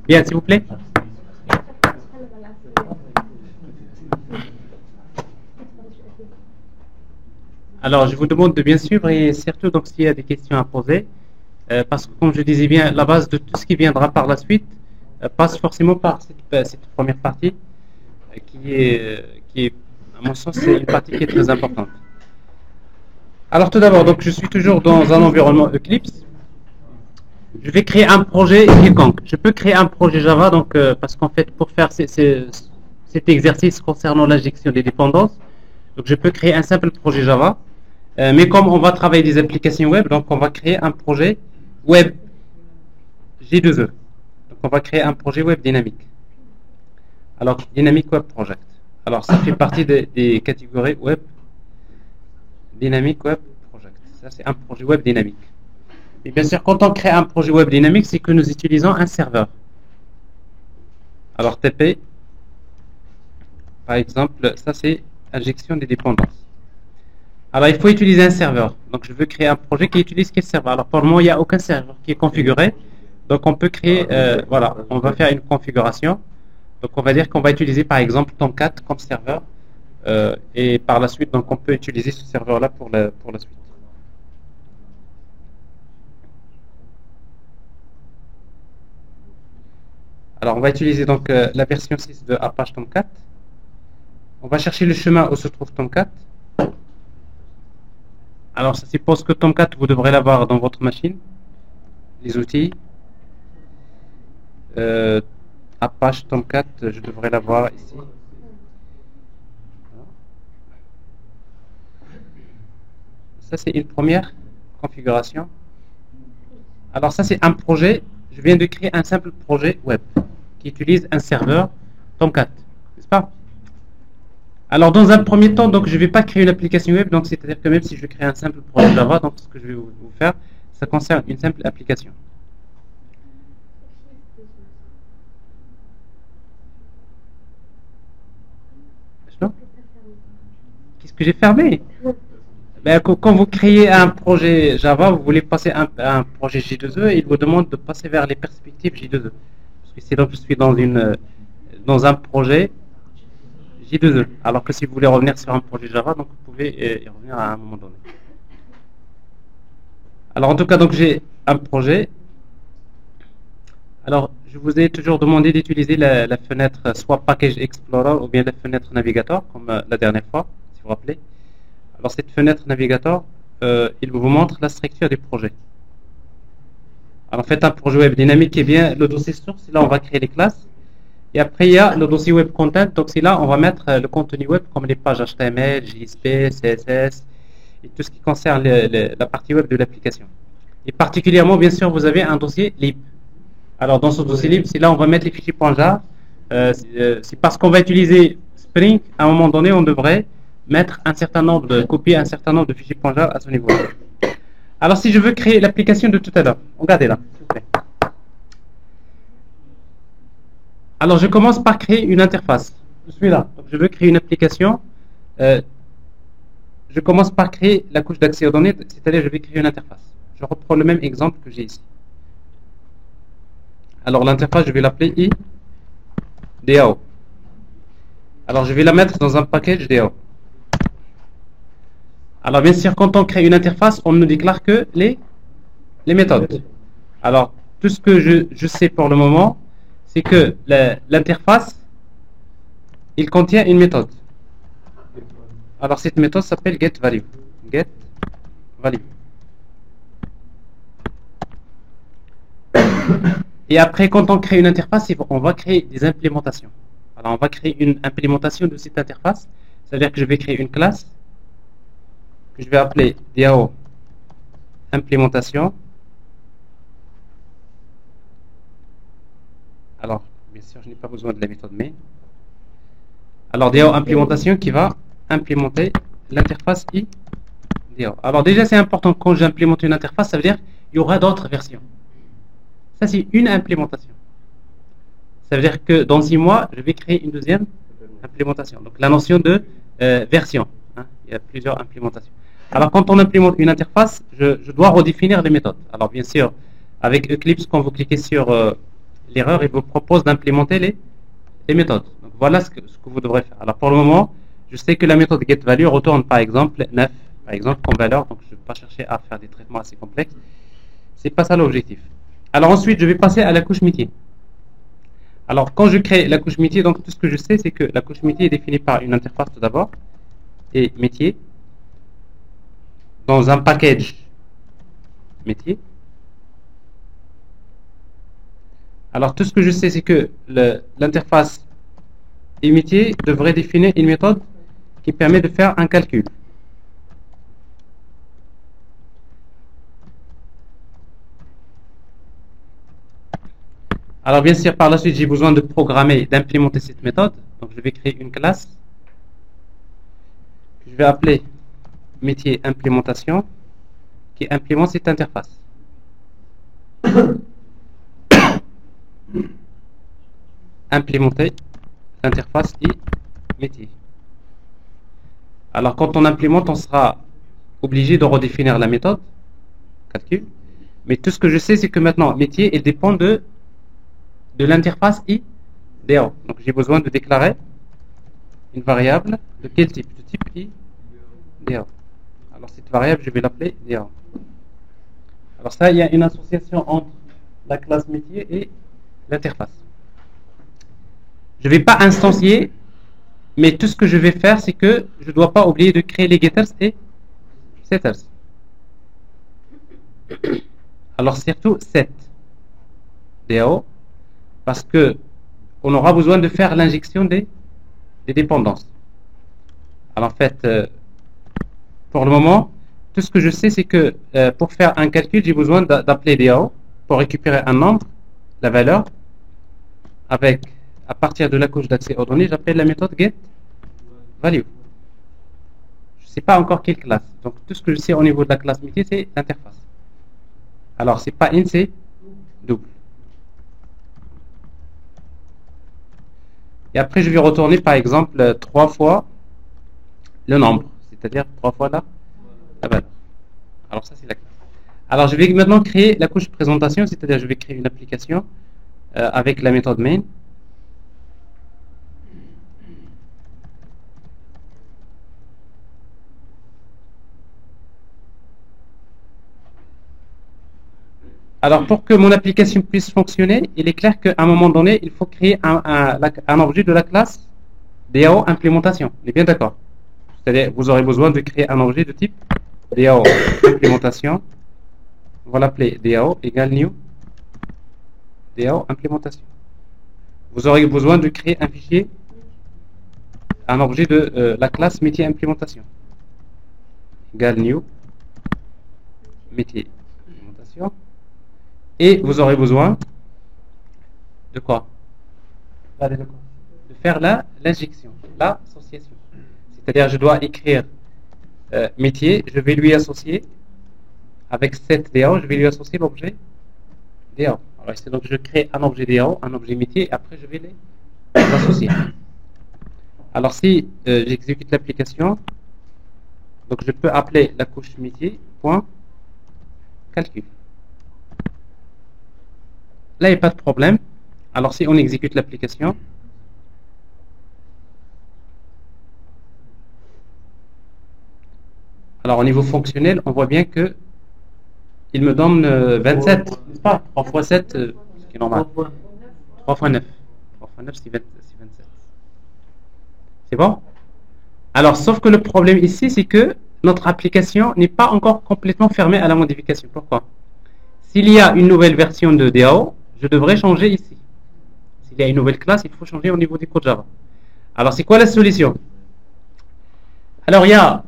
Bien, s'il vous plaît. Alors, je vous demande de bien suivre et surtout donc s'il y a des questions à poser, parce que comme je disais bien, la base de tout ce qui viendra par la suite passe forcément par cette première partie qui est, à mon sens, c'est une partie qui est très importante. Alors tout d'abord, donc je suis toujours dans un environnement Eclipse. Je vais créer un projet quelconque. Je peux créer un projet Java, donc parce qu'en fait, pour faire cet exercice concernant l'injection des dépendances, donc je peux créer un simple projet Java. Mais comme on va travailler des applications web, donc on va créer un projet web J2E. Donc on va créer un projet web dynamique. Alors, Dynamic Web Project. Alors, ça fait partie des catégories web. Dynamic Web Project. Ça, c'est un projet web dynamique. Et bien sûr, quand on crée un projet web dynamique, c'est que nous utilisons un serveur. Alors, TP, par exemple, ça, c'est injection des dépendances. Alors, il faut utiliser un serveur. Donc, je veux créer un projet qui utilise quel serveur? Alors, pour le moment, il n'y a aucun serveur qui est configuré. Donc, on peut créer, voilà, on va faire une configuration. Donc, on va dire qu'on va utiliser, par exemple, Tomcat comme serveur. Et par la suite, donc, on peut utiliser ce serveur-là pour la suite. Alors, on va utiliser donc la version 6 de Apache Tomcat. On va chercher le chemin où se trouve Tomcat. Alors, ça suppose que Tomcat, vous devrez l'avoir dans votre machine. Les outils. Apache Tomcat, je devrais l'avoir ici. Ça, c'est une première configuration. Alors, ça, c'est un projet. Je viens de créer un simple projet web qui utilise un serveur Tomcat, n'est-ce pas? Alors, dans un premier temps, donc, je ne vais pas créer une application web. Donc, c'est-à-dire que même si je crée un simple projet Java, donc, ce que je vais vous faire, ça concerne une simple application. Qu'est-ce que j'ai fermé? Ben, quand vous créez un projet Java, vous voulez passer à un projet J2E, il vous demande de passer vers les perspectives J2E. Parce que sinon, je suis dans un projet J2E. Alors que si vous voulez revenir sur un projet Java, donc vous pouvez y revenir à un moment donné. Alors en tout cas, donc j'ai un projet. Alors, je vous ai toujours demandé d'utiliser la fenêtre soit Package Explorer ou bien la fenêtre Navigator, comme la dernière fois, si vous vous rappelez. Alors cette fenêtre Navigator, il vous montre la structure du projet. Alors en fait, un projet web dynamique est bien le dossier source. Là, on va créer les classes. Et après, il y a le dossier web content. Donc c'est là, on va mettre le contenu web comme les pages HTML, JSP, CSS et tout ce qui concerne la partie web de l'application. Et particulièrement, bien sûr, vous avez un dossier lib. Alors dans ce dossier lib, c'est là, on va mettre les fichiers .jar. C'est parce qu'on va utiliser Spring. À un moment donné, on devrait mettre un certain nombre copier un certain nombre de fichiers .jar à ce niveau. Alors si je veux créer l'application de tout à l'heure, regardez là, s'il vous plaît. Alors je commence par créer une interface. Je suis là, donc je veux créer une application. Je commence par créer la couche d'accès aux données, c'est-à-dire je vais créer une interface. Je reprends le même exemple que j'ai ici. Alors l'interface, je vais l'appeler IDAO. Alors je vais la mettre dans un package DAO. Alors bien sûr, quand on crée une interface, on ne déclare que les méthodes. Alors, tout ce que je sais pour le moment, c'est que l'interface, il contient une méthode. Alors cette méthode s'appelle getValue. GetValue. Et après, quand on crée une interface, on va créer des implémentations. Alors on va créer une implémentation de cette interface. C'est-à-dire que je vais créer une classe que je vais appeler DAO implémentation. Alors, bien sûr, je n'ai pas besoin de la méthode main. Alors, DAO implémentation qui va implémenter l'interface IDAO. Alors, déjà, c'est important, quand j'implémente une interface, ça veut dire qu'il y aura d'autres versions. Ça, c'est une implémentation. Ça veut dire que dans 6 mois, je vais créer une deuxième implémentation. Donc, la notion de version. Hein, il y a plusieurs implémentations. Alors, quand on implémente une interface, je dois redéfinir les méthodes. Alors, bien sûr, avec Eclipse, quand vous cliquez sur l'erreur, il vous propose d'implémenter les méthodes. Donc voilà ce que vous devrez faire. Alors pour le moment, je sais que la méthode getValue retourne par exemple 9, par exemple, comme valeur, donc je ne vais pas chercher à faire des traitements assez complexes. C'est pas ça l'objectif. Alors ensuite, je vais passer à la couche métier. Alors quand je crée la couche métier, donc tout ce que je sais, c'est que la couche métier est définie par une interface tout d'abord, et métier, dans un package métier. Alors tout ce que je sais, c'est que l'interface et métier devrait définir une méthode qui permet de faire un calcul. Alors bien sûr, par la suite, j'ai besoin de programmer, d'implémenter cette méthode. Donc je vais créer une classe. Je vais appeler métier implémentation qui implémente cette interface. Implémenter l'interface et métier. Alors quand on implémente, on sera obligé de redéfinir la méthode calcul. Mais tout ce que je sais, c'est que maintenant, métier, il dépend de l'interface IDEO. Donc j'ai besoin de déclarer une variable de quel type? De type IDEO. Alors cette variable, je vais l'appeler IDEO. Alors ça, il y a une association entre la classe métier et l'interface. Je ne vais pas instancier, mais tout ce que je vais faire, c'est que je ne dois pas oublier de créer les getters et setters. Alors surtout set DAO, parce que on aura besoin de faire l'injection des dépendances. Alors en fait, pour le moment, tout ce que je sais, c'est que pour faire un calcul, j'ai besoin d'appeler DAO pour récupérer un nombre, la valeur, avec, à partir de la couche d'accès aux données, j'appelle la méthode getValue. Je ne sais pas encore quelle classe. Donc tout ce que je sais au niveau de la classe métier, c'est l'interface. Alors c'est pas int, c'est double. Et après je vais retourner par exemple 3 fois le nombre, c'est-à-dire 3 fois la valeur. Alors ça c'est la classe. Alors je vais maintenant créer la couche présentation, c'est-à-dire je vais créer une application avec la méthode main. Alors pour que mon application puisse fonctionner, il est clair qu'à un moment donné, il faut créer un objet de la classe DAO implémentation. On est bien d'accord? C'est-à-dire vous aurez besoin de créer un objet de type DAO implémentation. On va l'appeler DAO égale new DAO implémentation. Vous aurez besoin de créer un fichier, un objet de la classe métier implémentation égale new métier implémentation. Et vous aurez besoin de quoi? De faire l'injection, l'association. C'est-à-dire je dois écrire métier, je vais lui associer avec cette DAO, je vais lui associer l'objet DAO. Alors ici donc je crée un objet DAO, un objet métier, et après je vais les associer. Alors si j'exécute l'application, donc je peux appeler la couche métier point calcul. Là, il n'y a pas de problème. Alors, si on exécute l'application, alors au niveau fonctionnel, on voit bien que il me donne 27, n'est-ce pas? 3 fois 7, ce qui est normal. 3 fois 9. 3 fois 9, c'est 27. C'est bon? Alors, sauf que le problème ici, c'est que notre application n'est pas encore complètement fermée à la modification. Pourquoi? S'il y a une nouvelle version de DAO, je devrais changer ici. S'il y a une nouvelle classe, il faut changer au niveau du code Java. Alors, c'est quoi la solution? Alors, il y a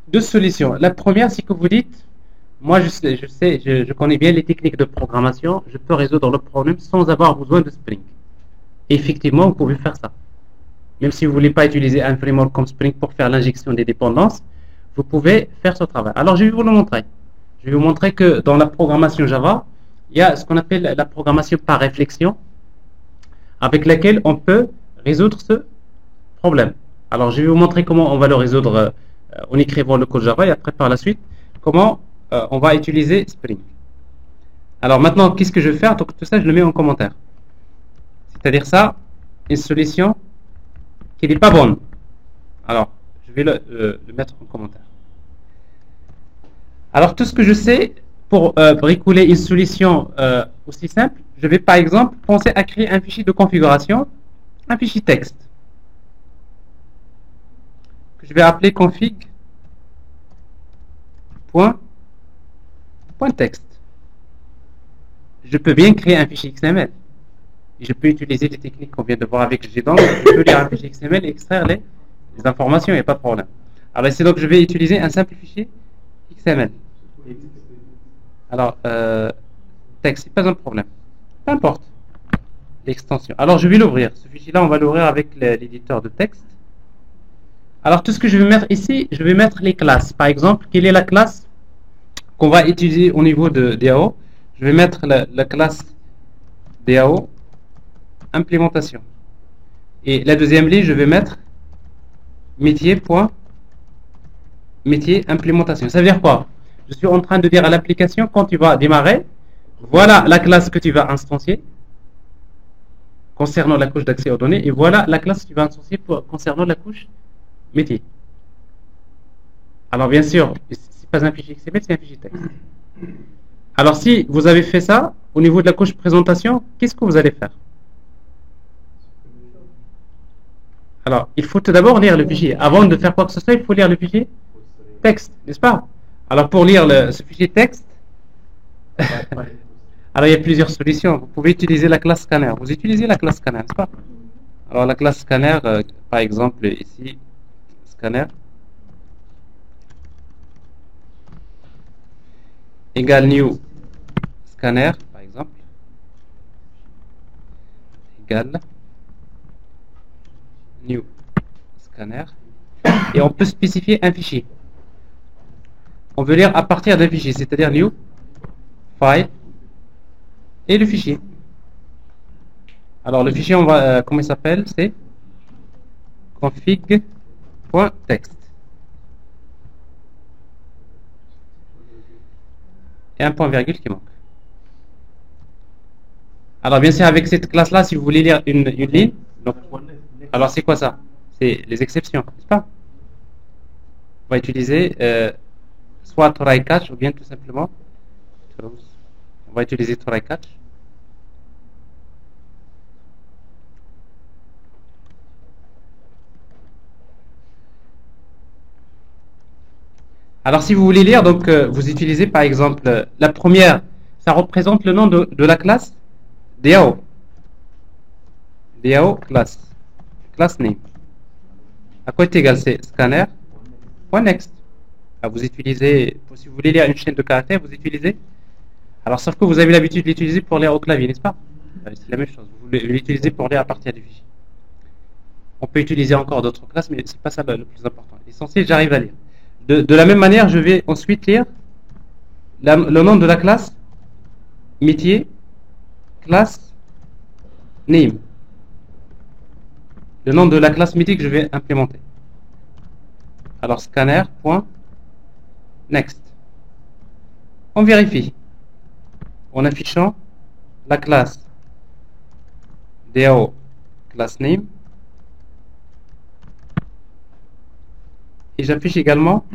deux solutions. La première, c'est que vous dites, moi, je connais bien les techniques de programmation, je peux résoudre le problème sans avoir besoin de Spring. Et effectivement, vous pouvez faire ça. Même si vous ne voulez pas utiliser un framework comme Spring pour faire l'injection des dépendances, vous pouvez faire ce travail. Alors, je vais vous le montrer. Je vais vous montrer que dans la programmation Java, il y a ce qu'on appelle la programmation par réflexion, avec laquelle on peut résoudre ce problème. Alors, je vais vous montrer comment on va le résoudre en écrivant le code Java, et après, par la suite, comment on va utiliser Spring. Alors maintenant, qu'est-ce que je vais faire? Donc, tout ça, je le mets en commentaire. C'est-à-dire ça, une solution qui n'est pas bonne. Alors, je vais le mettre en commentaire. Alors, tout ce que je sais pour bricoler une solution aussi simple, je vais par exemple penser à créer un fichier de configuration, un fichier texte, que je vais appeler config.texte. Je peux bien créer un fichier XML. Et je peux utiliser les techniques qu'on vient de voir avec JDOM. Je peux lire un fichier XML et extraire les informations, il n'y a pas de problème. Alors ici, donc, je vais utiliser un simple fichier XML. Alors, texte, c'est pas un problème. Peu importe l'extension. Alors, je vais l'ouvrir. Ce fichier-là, on va l'ouvrir avec l'éditeur de texte. Alors, tout ce que je vais mettre ici, je vais mettre les classes. Par exemple, quelle est la classe qu'on va utiliser au niveau de DAO? Je vais mettre la classe DAO implémentation. Et la deuxième ligne, je vais mettre métier implémentation. Ça veut dire quoi? Je suis en train de dire à l'application, quand tu vas démarrer, voilà la classe que tu vas instancier concernant la couche d'accès aux données, et voilà la classe que tu vas instancier concernant la couche métier. Alors bien sûr, c'est pas un fichier XML, c'est un fichier texte. Alors si vous avez fait ça, au niveau de la couche présentation, qu'est-ce que vous allez faire? Alors, il faut tout d'abord lire le fichier. Avant de faire quoi que ce soit, il faut lire le fichier texte, n'est-ce pas? Alors, pour lire ce fichier texte, alors il y a plusieurs solutions. Vous pouvez utiliser la classe scanner. Vous utilisez la classe scanner, n'est-ce pas? Alors, la classe scanner, par exemple, ici, scanner, égale new scanner, par exemple, égale new scanner, et on peut spécifier un fichier. On veut lire à partir d'un fichier, c'est-à-dire new file et le fichier. Alors le fichier, on va comment il s'appelle? C'est config.text. Et un point virgule qui manque. Alors bien sûr, avec cette classe-là, si vous voulez lire une ligne, donc, alors c'est quoi ça? C'est les exceptions, n'est-ce pas? On va utiliser soit try catch ou bien tout simplement on va utiliser try catch. Alors si vous voulez lire, donc vous utilisez par exemple la première, ça représente le nom de la classe DAO. DAO class name. À quoi est égal? C'est scanner.next. Vous utilisez, si vous voulez lire une chaîne de caractères, vous utilisez. Alors sauf que vous avez l'habitude de l'utiliser pour lire au clavier, n'est-ce pas? C'est la même chose, vous l'utilisez pour lire à partir du fichier. On peut utiliser encore d'autres classes, mais c'est pas ça le plus important. L'essentiel, j'arrive à lire. De la même manière, je vais ensuite lire le nom de la classe métier, classe name. Le nom de la classe métier que je vais implémenter. Alors scanner.next. On vérifie en affichant la classe DAO class name. Et j'affiche également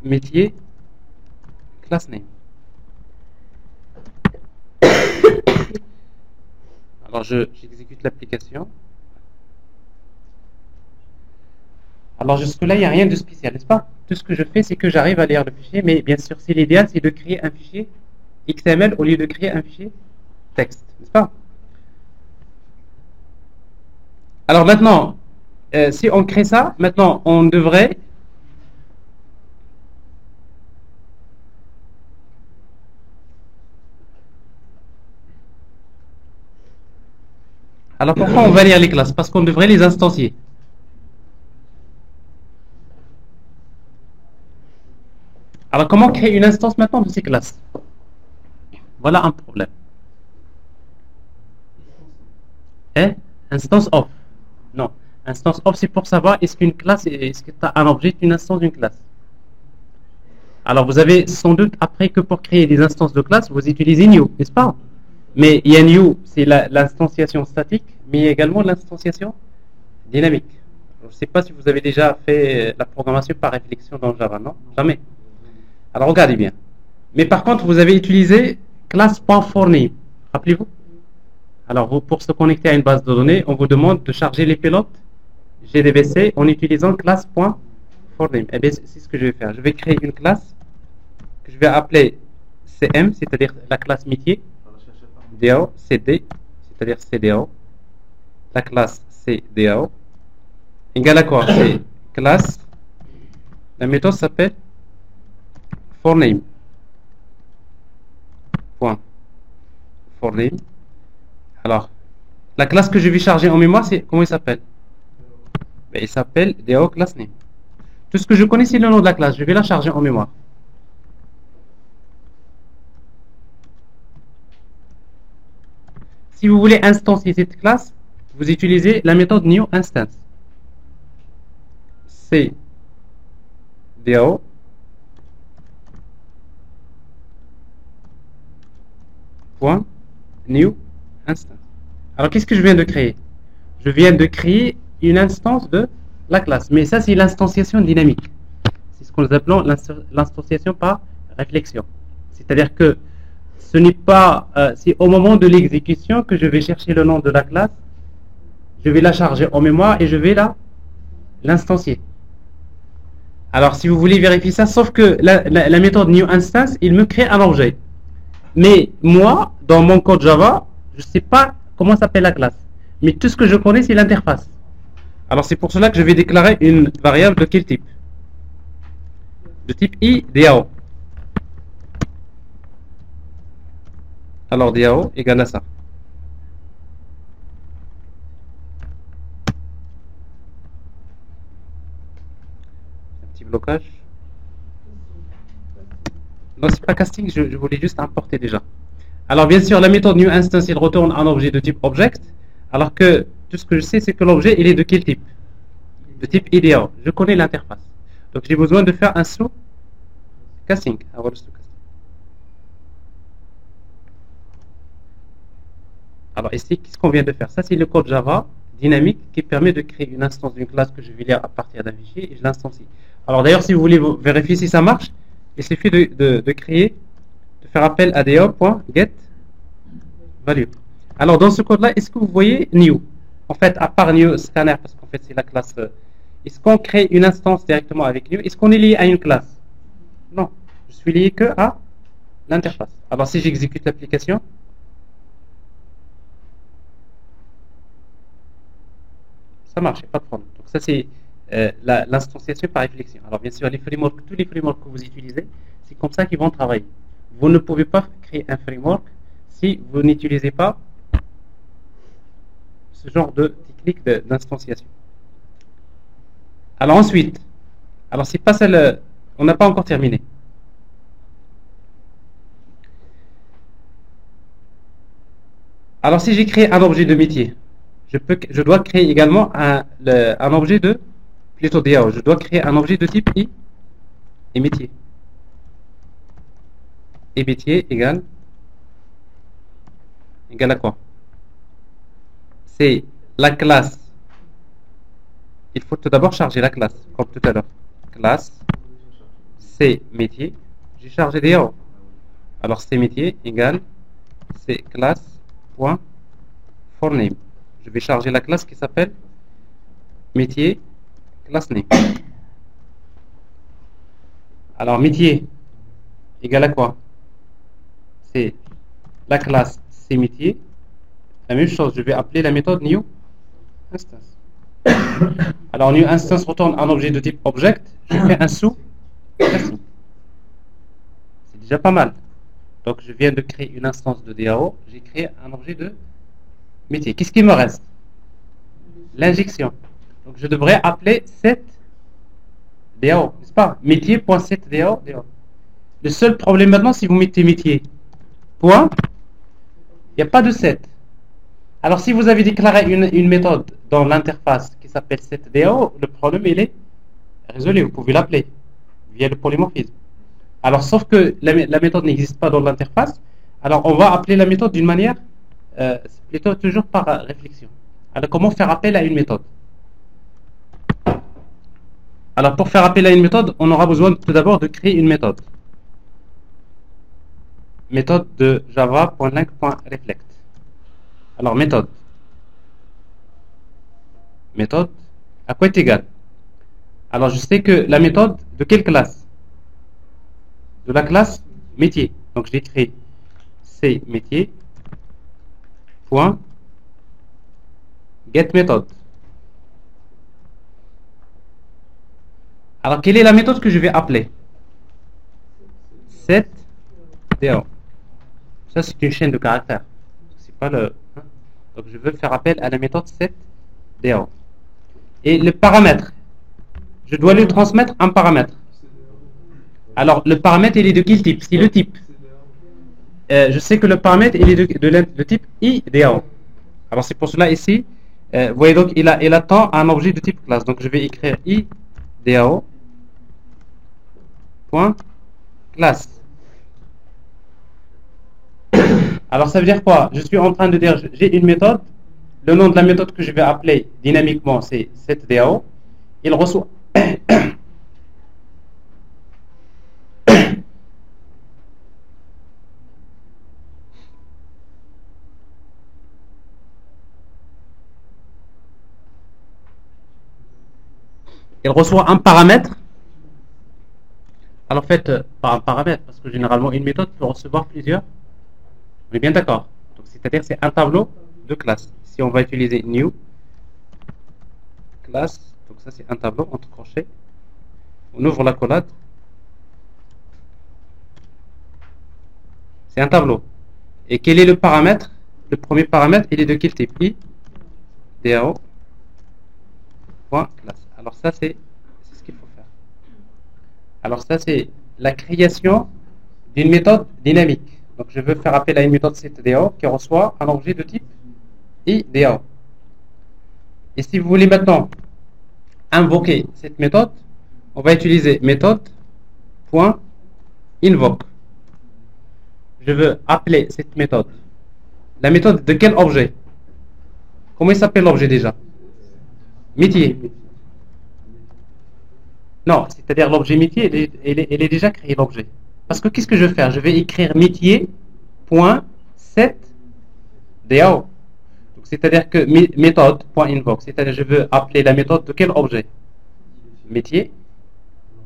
métier class name. Alors j'exécute l'application. Alors jusque-là, il n'y a rien de spécial, n'est-ce pas? Tout ce que je fais, c'est que j'arrive à lire le fichier, mais bien sûr, c'est l'idéal, c'est de créer un fichier XML au lieu de créer un fichier texte, n'est-ce pas? Alors maintenant, si on crée ça, maintenant on devrait alors pourquoi on va lire les classes? Parce qu'on devrait les instancier. Alors comment créer une instance maintenant de ces classes? Voilà un problème. Instance of. Non. Instance of, c'est pour savoir est-ce qu'une classe, est-ce que tu as un objet, une instance d'une classe. Alors vous avez sans doute appris que pour créer des instances de classe, vous utilisez new, n'est-ce pas? Mais il y a new, c'est l'instanciation statique, mais il y a également l'instanciation dynamique. Je ne sais pas si vous avez déjà fait la programmation par réflexion dans Java, non? Jamais. Alors regardez bien. Mais par contre, vous avez utilisé class.forName. Rappelez-vous? Alors pour se connecter à une base de données, on vous demande de charger les pilotes GDBC en utilisant class.forName. Eh bien, c'est ce que je vais faire. Je vais créer une classe que je vais appeler CM, c'est-à-dire la classe métier. DAO, CD, c'est-à-dire CDAO. La classe CDAO. Égale à quoi? C'est classe. La méthode s'appelle forName. Point. forName. Alors, la classe que je vais charger en mémoire, c'est comment il s'appelle? Ben, il s'appelle DAO class name. Tout ce que je connais, c'est le nom de la classe. Je vais la charger en mémoire. Si vous voulez instancier cette classe, vous utilisez la méthode newInstance. C'est DAO point new instance. Alors qu'est-ce que je viens de créer? Je viens de créer une instance de la classe, mais ça c'est l'instanciation dynamique. C'est ce que nous appelons l'instanciation par réflexion. C'est-à-dire que ce n'est pas, c'est au moment de l'exécution que je vais chercher le nom de la classe, je vais la charger en mémoire et je vais l'instancier. Alors si vous voulez vérifier ça, sauf que la méthode newInstance, il me crée un objet. Mais moi, dans mon code Java, je ne sais pas comment s'appelle la classe. Mais tout ce que je connais, c'est l'interface. Alors c'est pour cela que je vais déclarer une variable de quel type? De type IDAO. Alors DAO égale à ça. Un petit blocage. Non, c'est pas casting, je voulais juste importer déjà. Alors bien sûr, la méthode newInstance, il retourne un objet de type object, alors que tout ce que je sais, c'est que l'objet, il est de quel type? De type IDAO. Je connais l'interface. Donc j'ai besoin de faire un sous-casting. Alors ici, qu'est-ce qu'on vient de faire? Ça, c'est le code Java dynamique qui permet de créer une instance d'une classe que je vais lire à partir d'un fichier et je l'instancie. Alors d'ailleurs, si vous voulez vérifier si ça marche, il suffit de créer, de faire appel à DAO.getValue. Alors dans ce code-là, est-ce que vous voyez new? En fait, à part new scanner, parce qu'en fait c'est la classe. Est-ce qu'on crée une instance directement avec new? Est-ce qu'on est lié à une classe? Non, je suis lié que à l'interface. Alors si j'exécute l'application, ça marche, pas de problème. Donc ça c'est l'instanciation par réflexion. Alors bien sûr, tous les frameworks que vous utilisez, c'est comme ça qu'ils vont travailler. Vous ne pouvez pas créer un framework si vous n'utilisez pas ce genre de technique d'instanciation. Alors ensuite, alors c'est pas ça on n'a pas encore terminé. Alors si j'ai créé un objet de métier, je dois créer également un objet plutôt DAO. Je dois créer un objet de type I et métier. Et métier égale à quoi? C'est la classe. Il faut tout d'abord charger la classe, comme tout à l'heure. Classe, c'est métier. J'ai chargé DAO. Alors c'est métier égale, c'est classe.forName. Je vais charger la classe qui s'appelle métier class name. Alors métier égale à quoi? C'est la classe c'est métier. La même chose, je vais appeler la méthode newInstance. Alors newInstance retourne un objet de type object. Je fais un sous. C'est déjà pas mal. Donc je viens de créer une instance de DAO. J'ai créé un objet de métier. Qu'est-ce qui me reste? L'injection. Donc je devrais appeler set DAO, n'est-ce pas? Métier.setDAO. Le seul problème maintenant, si vous mettez métier, point, il n'y a pas de set. Alors si vous avez déclaré une méthode dans l'interface qui s'appelle setDAO, le problème il est résolu. Vous pouvez l'appeler via le polymorphisme. Alors, sauf que la méthode n'existe pas dans l'interface, alors on va appeler la méthode d'une manière, plutôt toujours par réflexion. Alors, comment faire appel à une méthode? Alors, pour faire appel à une méthode, on aura besoin tout d'abord de créer une méthode. Méthode de java.link.reflect. Alors, méthode. Méthode, à quoi est égal? Alors, je sais que la méthode, de quelle classe? De la classe métier. Donc, je l'écris C métier. Point. Get méthode. Alors, quelle est la méthode que je vais appeler? Set DO. Ça, c'est une chaîne de caractères. C'est pas le. Donc, je veux faire appel à la méthode set DO. Et le paramètre, je dois lui transmettre un paramètre. Alors, le paramètre, il est de quel type? C'est le type. Je sais que le paramètre, il est de type IDO. Alors, c'est pour cela ici, vous voyez donc, il attend un objet de type classe. Donc, je vais écrire IDO. Classe. Alors, ça veut dire quoi? Je suis en train de dire, j'ai une méthode. Le nom de la méthode que je vais appeler dynamiquement, c'est setDAO. Il reçoit. Il reçoit un paramètre. Alors, en fait, pas un paramètre, parce que généralement, une méthode peut recevoir plusieurs. On est bien d'accord. C'est-à-dire, c'est un tableau de classe. Si on va utiliser new classe, donc ça, c'est un tableau entre crochets. On ouvre la collade. C'est un tableau. Et quel est le paramètre? Le premier paramètre, il est de quel type? IDAO. Classe. Alors ça, c'est ce qu'il faut faire. Alors ça, c'est la création d'une méthode dynamique. Donc je veux faire appel à une méthode setDAO qui reçoit un objet de type IDAO. Et si vous voulez maintenant invoquer cette méthode, on va utiliser méthode.invoke. Je veux appeler cette méthode. La méthode de quel objet? Comment il s'appelle l'objet déjà? Métier. Non, c'est-à-dire l'objet métier, il est déjà créé l'objet. Parce que qu'est-ce que je vais faire? Je vais écrire métier.setDAO. C'est-à-dire que méthode.invoke, c'est-à-dire je veux appeler la méthode de quel objet? Métier.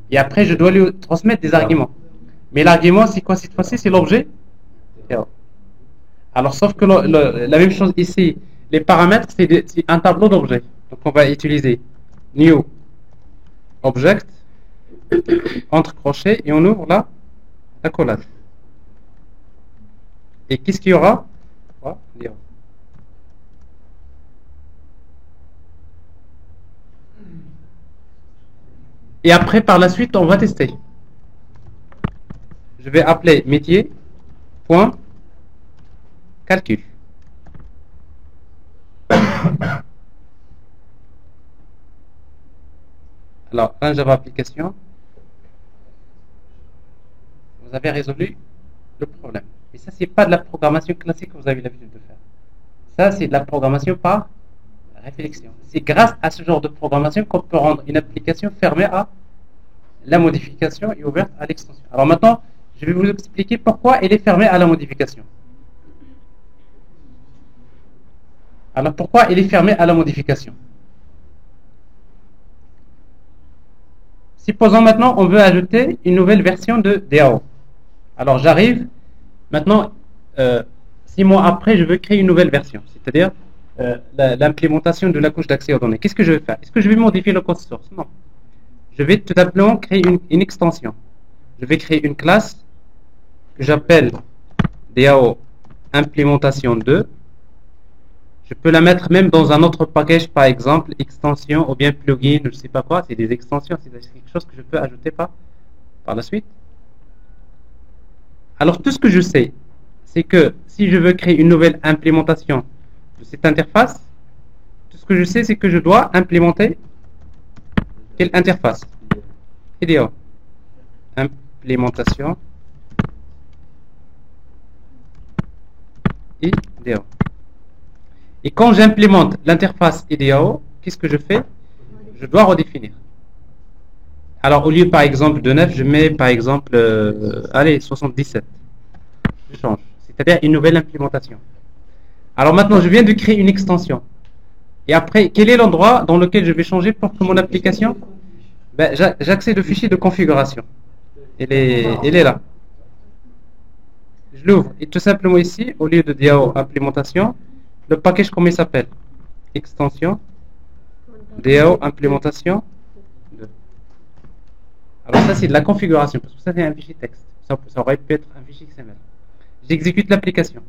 Et après, je dois lui transmettre des arguments. Mais l'argument, c'est quoi cette fois-ci? C'est l'objet. Alors, sauf que la même chose ici, les paramètres, c'est un tableau d'objets. Donc, on va utiliser new object entre crochets et on ouvre la collage. Et qu'est-ce qu'il y aura? Et après, par la suite, on va tester. Je vais appeler métier.calcul. Alors, un Java application, vous avez résolu le problème. Et ça, c'est pas de la programmation classique que vous avez l'habitude de faire. Ça, c'est de la programmation par réflexion. C'est grâce à ce genre de programmation qu'on peut rendre une application fermée à la modification et ouverte à l'extension. Alors maintenant, je vais vous expliquer pourquoi elle est fermée à la modification. Alors pourquoi elle est fermée à la modification? Supposons maintenant on veut ajouter une nouvelle version de DAO. Alors j'arrive, maintenant 6 mois après je veux créer une nouvelle version, c'est-à-dire l'implémentation de la couche d'accès aux données. Qu'est-ce que je vais faire? Est-ce que je vais modifier le code source? Non. Je vais tout simplement créer une extension. Je vais créer une classe que j'appelle DAO implémentation 2. Je peux la mettre même dans un autre package, par exemple, extension ou bien plugin, je ne sais pas quoi. C'est des extensions, c'est quelque chose que je peux ajouter par la suite. Alors, tout ce que je sais, c'est que si je veux créer une nouvelle implémentation de cette interface, tout ce que je sais, c'est que je dois implémenter quelle interface? IDEO. implémentation IDEO. Et quand j'implémente l'interface IDEO, qu'est-ce que je fais? Je dois redéfinir. Alors au lieu par exemple de 9, je mets par exemple allez 77. Je change. C'est-à-dire une nouvelle implémentation. Alors maintenant je viens de créer une extension. Et après, quel est l'endroit dans lequel je vais changer pour que mon application, ben, j'accède au fichier de configuration. Il est là. Je l'ouvre. Et tout simplement ici, au lieu de DAO implémentation, le package comment il s'appelle? Extension DAO implémentation 2. Alors ça c'est de la configuration, parce que ça c'est un fichier texte. Ça aurait pu être un fichier XML. J'exécute l'application.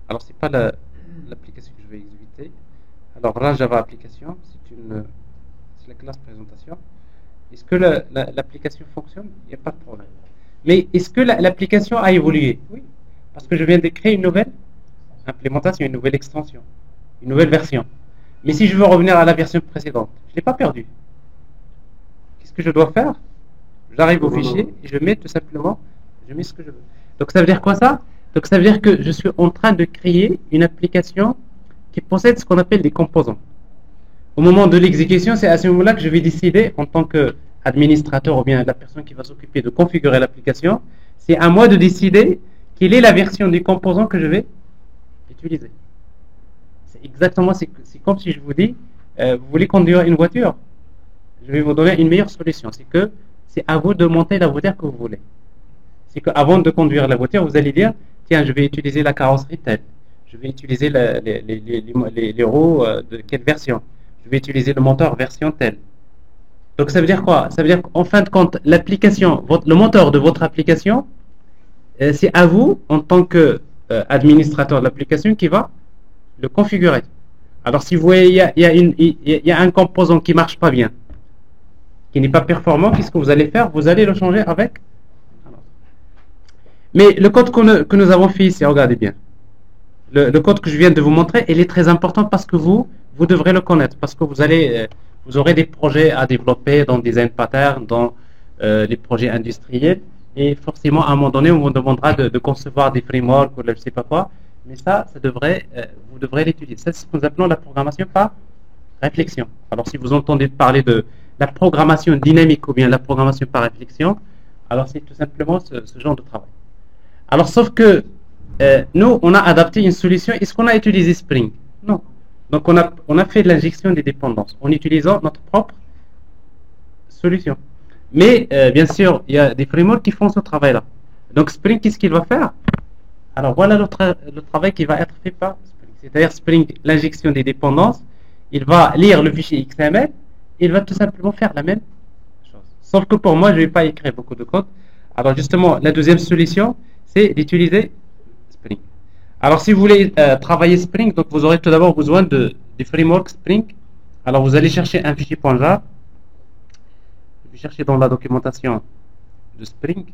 Alors c'est pas l'application que je vais exécuter. Alors là Java application, c'est la classe présentation. Est-ce que l'application fonctionne? Il n'y a pas de problème. Mais est-ce que l'application a évolué? Oui. Parce que je viens de créer une nouvelle implémentation, une nouvelle extension, une nouvelle version. Mais si je veux revenir à la version précédente, je ne l'ai pas perdue. Qu'est-ce que je dois faire? J'arrive au fichier et je mets tout simplement, je mets ce que je veux. Donc ça veut dire quoi ça? Donc ça veut dire que je suis en train de créer une application qui possède ce qu'on appelle des composants. Au moment de l'exécution, c'est à ce moment-là que je vais décider en tant qu'administrateur ou bien la personne qui va s'occuper de configurer l'application, c'est à moi de décider quelle est la version du composant que je vais utiliser. C'est exactement, c'est comme si je vous dis, vous voulez conduire une voiture, je vais vous donner une meilleure solution. C'est que c'est à vous de monter la voiture que vous voulez. C'est qu'avant de conduire la voiture, vous allez dire, tiens, je vais utiliser la carrosserie telle, je vais utiliser les roues de quelle version, je vais utiliser le moteur version telle. Donc ça veut dire quoi? Ça veut dire qu'en fin de compte, l'application, le moteur de votre application, c'est à vous, en tant qu'administrateur de l'application, qui va le configurer. Alors si vous voyez, il y a un composant qui ne marche pas bien, qui n'est pas performant, qu'est-ce que vous allez faire? Vous allez le changer avec. Mais le code que nous avons fait ici, regardez bien. Le code que je viens de vous montrer, il est très important parce que vous devrez le connaître. Parce que vous aurez des projets à développer dans design pattern, dans les projets industriels. Et forcément, à un moment donné, on vous demandera de concevoir des frameworks ou je ne sais pas quoi. Mais ça vous devrez l'étudier. C'est ce que nous appelons la programmation par réflexion. Alors, si vous entendez parler de la programmation dynamique ou bien la programmation par réflexion, alors c'est tout simplement ce genre de travail. Alors, sauf que nous, on a adapté une solution. Est-ce qu'on a utilisé Spring? Non. Donc, on a fait de l'injection des dépendances en utilisant notre propre solution. Mais, bien sûr, il y a des frameworks qui font ce travail-là. Donc, Spring, qu'est-ce qu'il va faire? Alors, voilà le travail qui va être fait par Spring. C'est-à-dire, Spring, l'injection des dépendances, il va lire le fichier XML, il va tout simplement faire la même chose. Sauf que pour moi, je ne vais pas écrire beaucoup de code. Alors, justement, la deuxième solution, c'est d'utiliser Spring. Alors, si vous voulez travailler Spring, donc vous aurez tout d'abord besoin du framework Spring. Alors, vous allez chercher un fichier .jar. Vous cherchez dans la documentation de Spring.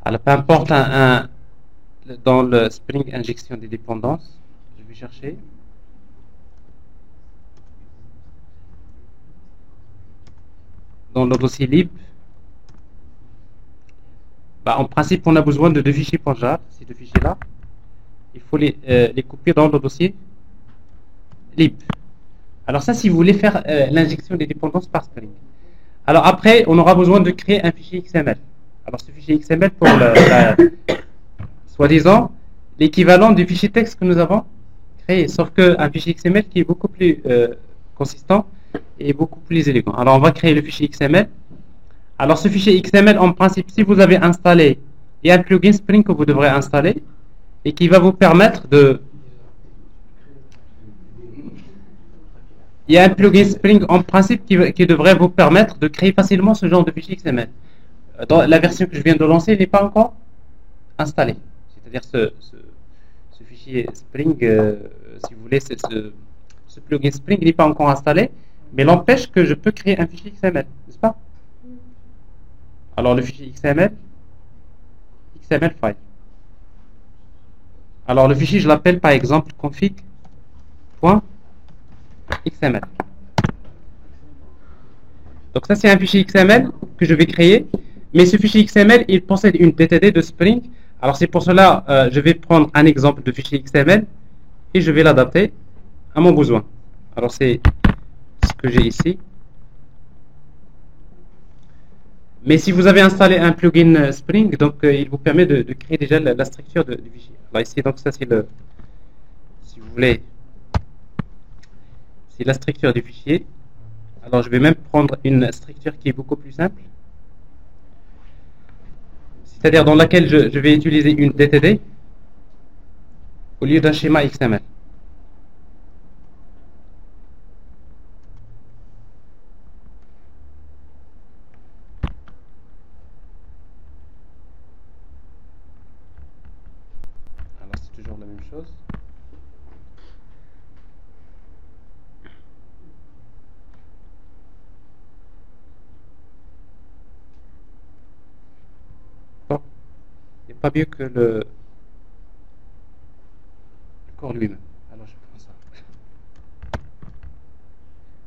Alors, peu importe dans le Spring injection des dépendances, je vais chercher. Dans le dossier lib, en principe, on a besoin de deux fichiers .jar, ces deux fichiers-là. Il faut les couper dans le dossier lib. Alors ça, si vous voulez faire l'injection des dépendances par Spring. Alors après, on aura besoin de créer un fichier XML. Alors ce fichier XML pour soi-disant l'équivalent du fichier texte que nous avons créé, sauf qu'un fichier XML qui est beaucoup plus consistant et beaucoup plus élégant. Alors on va créer le fichier XML. Alors ce fichier XML, en principe, si vous avez installé, il y a un plugin Spring que vous devrez installer et qui va vous permettre de... Il y a un plugin Spring en principe qui devrait vous permettre de créer facilement ce genre de fichier XML. Dans la version que je viens de lancer, il n'est pas encore installé. C'est-à-dire ce fichier Spring, si vous voulez, ce plugin Spring n'est pas encore installé, mais l'empêche que je peux créer un fichier XML, n'est-ce pas? Alors le fichier XML file. Alors le fichier, je l'appelle par exemple config.xml. Donc ça c'est un fichier XML que je vais créer, mais ce fichier XML il possède une DTD de Spring. Alors c'est pour cela je vais prendre un exemple de fichier XML et je vais l'adapter à mon besoin. Alors c'est ce que j'ai ici. Mais si vous avez installé un plugin Spring, donc il vous permet de créer déjà la structure du fichier. Alors ici, donc ça c'est le, si vous voulez, c'est la structure du fichier. Alors je vais même prendre une structure qui est beaucoup plus simple, c'est-à-dire dans laquelle je vais utiliser une DTD au lieu d'un schéma XML. Alors c'est toujours la même chose. Bon, il n'est pas mieux que le corps lui-même. Alors je prends ça.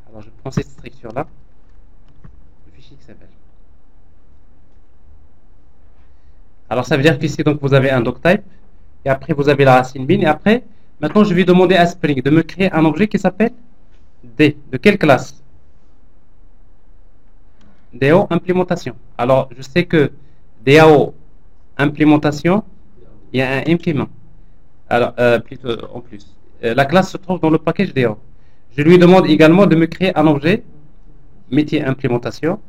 Alors je prends cette structure-là, le fichier XML. Alors ça veut dire qu'ici donc vous avez un doctype, et après vous avez la racine bin, et après, maintenant je vais demander à Spring de me créer un objet qui s'appelle D. De quelle classe? DAO implémentation. Alors je sais que DAO implémentation, il y a un implément. Alors plutôt en plus. La classe se trouve dans le package DAO. Je lui demande également de me créer un objet métier implémentation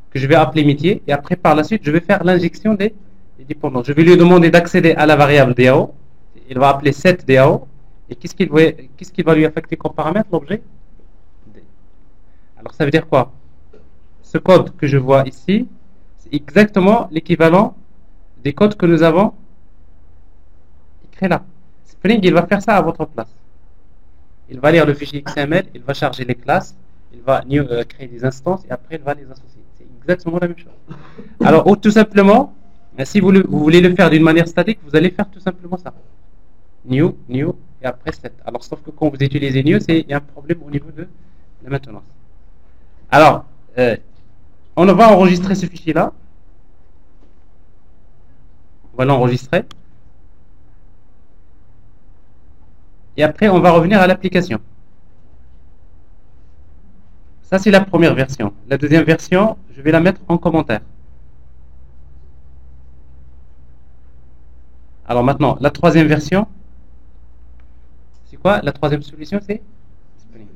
que je vais appeler métier, et après par la suite je vais faire l'injection des dépendants. Je vais lui demander d'accéder à la variable DAO. Il va appeler set DAO, et qu'est-ce qu'il va lui affecter comme paramètre? L'objet D. Alors ça veut dire quoi? Ce code que je vois ici, c'est exactement l'équivalent des codes que nous avons écrits là. Spring il va faire ça à votre place. Il va lire le fichier XML, il va charger les classes, il va créer des instances, et après il va les associer. C'est exactement la même chose. Alors, ou tout simplement, si vous voulez le faire d'une manière statique, vous allez faire tout simplement ça. New, et après set. Alors, sauf que quand vous utilisez new, il y a un problème au niveau de la maintenance. Alors, on va enregistrer ce fichier-là. On va l'enregistrer. Et après, on va revenir à l'application. Ça, c'est la première version. La deuxième version, je vais la mettre en commentaire. Alors maintenant, la troisième version, c'est quoi? La troisième solution, c'est Spring.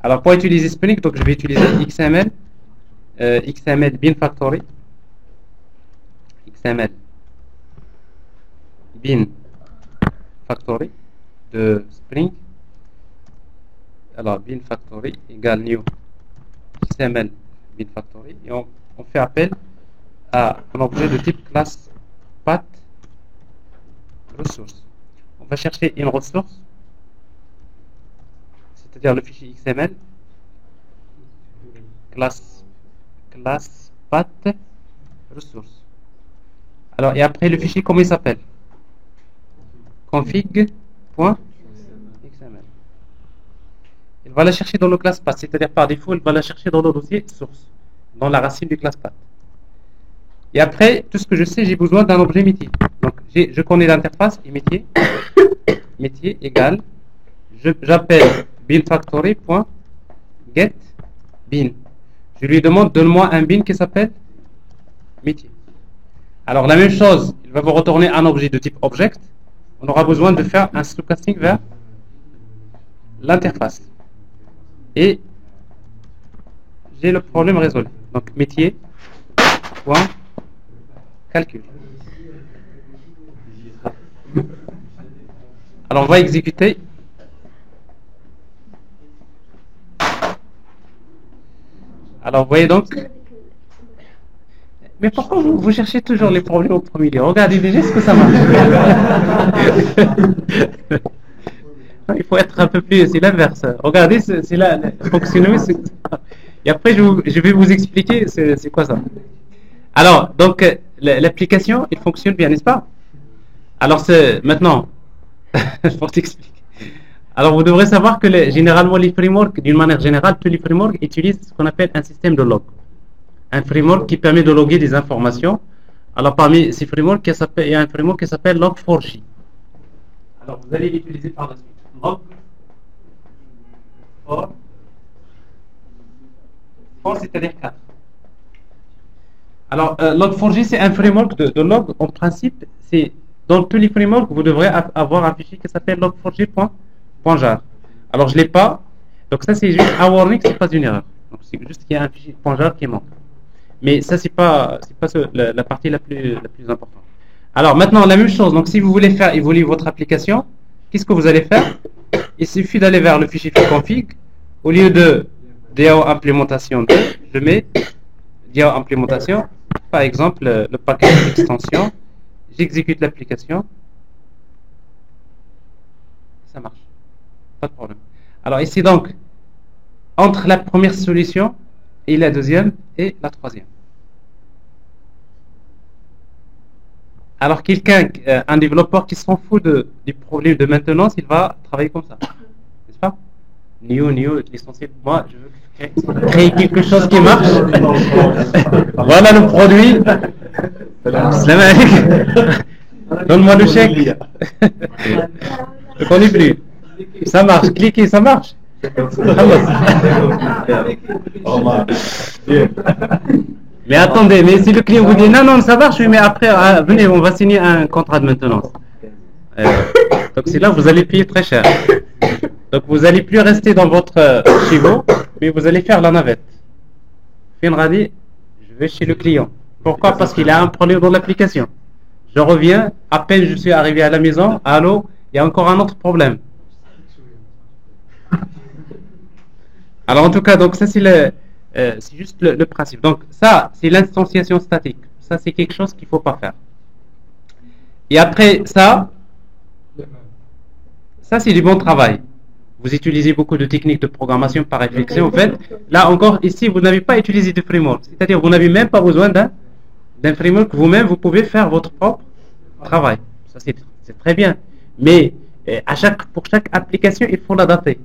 Alors pour utiliser Spring, donc je vais utiliser XML, XML bin factory, XML bin factory de Spring. Alors bin factory égale new XML bin factory, et on fait appel à un objet de type classe path ressource. On va chercher une ressource, c'est-à-dire le fichier XML classe path ressource. Alors et après le fichier, comment il s'appelle? Config.xml. Il va la chercher dans le class path, c'est-à-dire par défaut il va la chercher dans le dossier source, dans la racine du class path. Et après, tout ce que je sais, j'ai besoin d'un objet métier. Donc je connais l'interface et métier. Métier égale, j'appelle binFactory.get bin. Je lui demande, donne-moi un bin qui s'appelle métier. Alors la même chose, il va vous retourner un objet de type object. On aura besoin de faire un stochastic vers l'interface. Et j'ai le problème résolu. Donc métier point calcul. Alors on va exécuter. Alors vous voyez donc. Mais pourquoi vous cherchez toujours les problèmes au premier lieu? Regardez déjà ce que ça marche. Il faut être un peu plus, c'est l'inverse. Regardez, c'est la fonctionnement. Et après je vais vous expliquer c'est quoi ça. Alors, donc, l'application, il fonctionne bien, n'est-ce pas? Alors, maintenant, pour t'expliquer. Alors, vous devrez savoir que généralement, les frameworks, d'une manière générale, tous les frameworks utilisent ce qu'on appelle un système de log. Un framework qui permet de loguer des informations. Alors, parmi ces frameworks, il y a un framework qui s'appelle Log4j. Alors, vous allez l'utiliser par la suite. Log4, c'est-à-dire 4. Alors, Log4j, c'est un framework de log. En principe, c'est dans tous les frameworks, vous devrez avoir un fichier qui s'appelle log4j.jar. Alors, je ne l'ai pas. Donc, ça, c'est juste un warning, c'est pas une erreur. Donc, c'est juste qu'il y a un fichier .jar qui manque. Mais ça, c'est pas la partie la plus importante. Alors, maintenant, la même chose. Donc, si vous voulez faire évoluer votre application, qu'est-ce que vous allez faire? Il suffit d'aller vers le fichier config. Au lieu de DAO implémentation 2, je mets DAO implémentation. Par exemple, le paquet d'extension. J'exécute l'application. Ça marche. Pas de problème. Alors ici donc, entre la première solution et la deuxième et la troisième. Alors un développeur qui s'en fout du problème de maintenance, il va travailler comme ça. N'est-ce pas? New, l'essentiel. Moi, je veux créer quelque chose qui marche. Voilà le produit. Salam alaikum. Donne-moi le chèque. Je ne connais plus. Ça marche, cliquez, ça marche. Mais attendez, mais si le client vous dit non, ça marche, mais après, venez, on va signer un contrat de maintenance. Donc c'est là que vous allez payer très cher. Donc vous n'allez plus rester dans votre chez vous, mais vous allez faire la navette. Finra dit, je vais chez le client. Pourquoi? Parce qu'il a un problème dans l'application. Je reviens, à peine je suis arrivé à la maison, allô, il y a encore un autre problème. Alors en tout cas, donc ça c'est juste le principe. Donc ça, c'est l'instanciation statique. Ça c'est quelque chose qu'il ne faut pas faire. Et après ça c'est du bon travail. Vous utilisez beaucoup de techniques de programmation par réflexion. En fait, là encore, ici, vous n'avez pas utilisé de framework. C'est-à-dire, vous n'avez même pas besoin d'un framework. Vous-même, vous pouvez faire votre propre travail. Ça, c'est très bien. Mais pour chaque application, il faut l'adapter.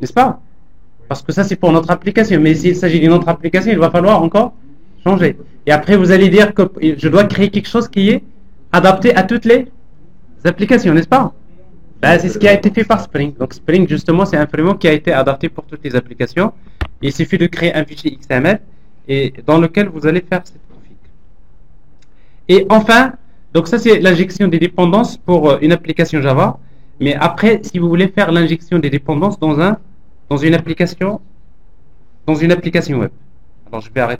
N'est-ce pas? Parce que ça, c'est pour notre application. Mais s'il s'agit d'une autre application, il va falloir encore changer. Et après, vous allez dire que je dois créer quelque chose qui est adapté à toutes les applications, n'est-ce pas? C'est ce qui a été fait par Spring. Donc Spring, justement, c'est un framework qui a été adapté pour toutes les applications. Il suffit de créer un fichier XML et dans lequel vous allez faire cette config. Et enfin, donc ça c'est l'injection des dépendances pour une application Java. Mais après, si vous voulez faire l'injection des dépendances dans une application web. Alors je vais arrêter.